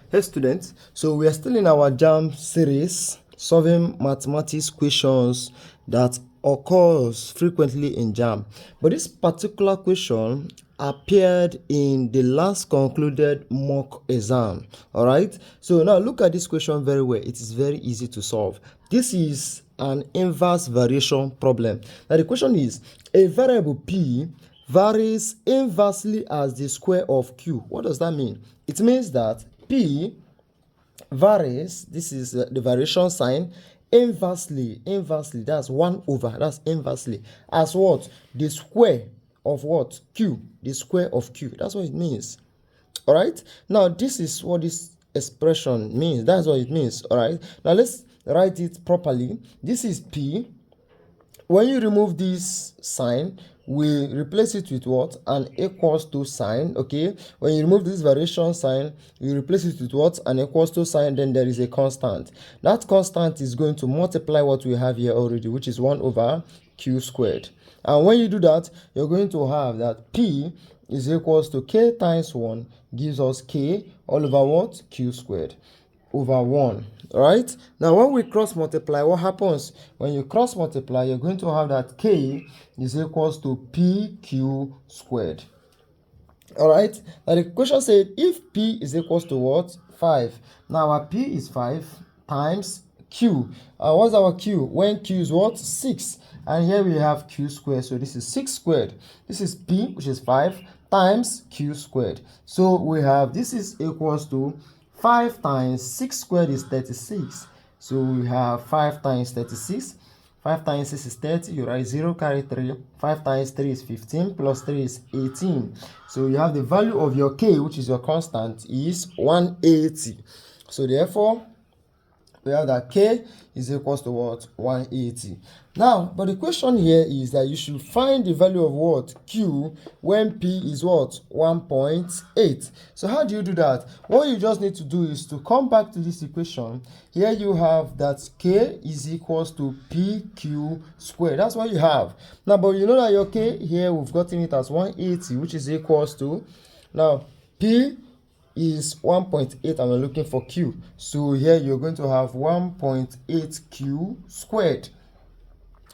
Hey students, so we are still in our JAMB series, solving mathematics questions that occurs frequently in JAMB. But this particular question appeared in the last concluded mock exam. Alright, so now look at this question very well. It is very easy to solve. This is an inverse variation problem. Now the question is, a variable p varies inversely as the square of q. What does that mean? It means that p varies, this is the variation sign, inversely, that's 1 over, that's inversely, as what? The square of what? Q, the square of q. That's what it means. All right, now this is what this expression means. That's what it means. All right, now let's write it properly. This is p. When you remove this sign, we replace it with what? An equals to sign. Okay, when you remove this variation sign, you replace it with what? An equals to sign. Then there is a constant. That constant is going to multiply what we have here already, which is 1 over q squared. And when you do that, you're going to have that p is equals to k times 1 gives us k all over what? Q squared over 1. Right, now when we cross multiply, what happens? When you cross multiply, you're going to have that k is equals to pq squared. All right, now the question said if p is equals to what? 5. Now our p is 5 times q. What's our q? When q is what? 6. And here we have q squared, so this is 6 squared. This is p, which is 5, times q squared. So we have this is equals to 5 times 6 squared is 36. So we have 5 times 36. 5 times 6 is 30. You write 0, carry 3. 5 times 3 is 15, plus 3 is 18. So you have the value of your k, which is your constant, is 180. So therefore, we have that k is equals to what? 180. Now, but the question here is that you should find the value of what? Q when p is what? 1.8. So how do you do that? What you just need to do is to come back to this equation. Here you have that k is equals to pq squared. That's what you have. Now, but you know that your k here, we've gotten it as 180, which is equals to, now, p is 1.8 and we're looking for q. So here you're going to have 1.8q squared.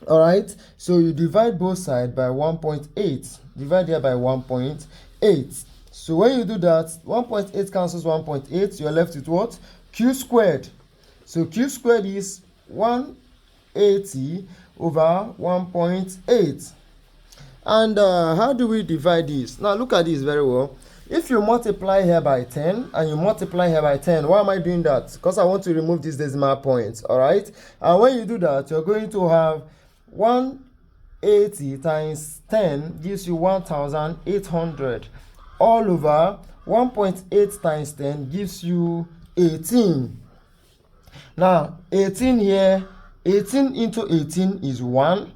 All right, so you divide both sides by 1.8. Divide here by 1.8. So when you do that, 1.8 cancels 1.8. You're left with what? Q squared. So q squared is 180 over 1.8. And how do we divide this? Now look at this very well. If you multiply here by 10 and you multiply here by 10, why am I doing that? Because I want to remove these decimal points, all right? And when you do that, you're going to have 180 times 10 gives you 1,800 all over 1.8 times 10 gives you 18. Now, 18 here, 18 into 18 is 1.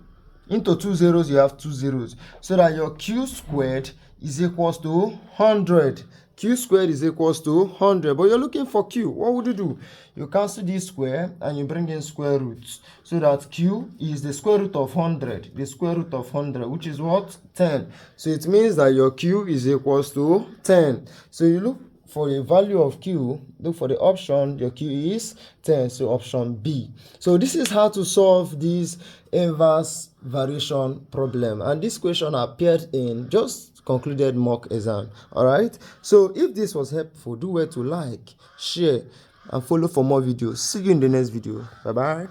Into 2 zeros, you have 2 zeros. So that your q squared is equals to 100. Q squared is equals to 100. But you're looking for q. What would you do? You cancel this square and you bring in square roots. So that q is the square root of 100. The square root of 100, which is what? 10. So it means that your q is equals to 10. So you look for the value of q, look for the option, your q is 10, so option B. So this is how to solve this inverse variation problem, and this question appeared in just concluded mock exam. All right, so if this was helpful, do well to like, share and follow for more videos. See you in the next video. Bye bye.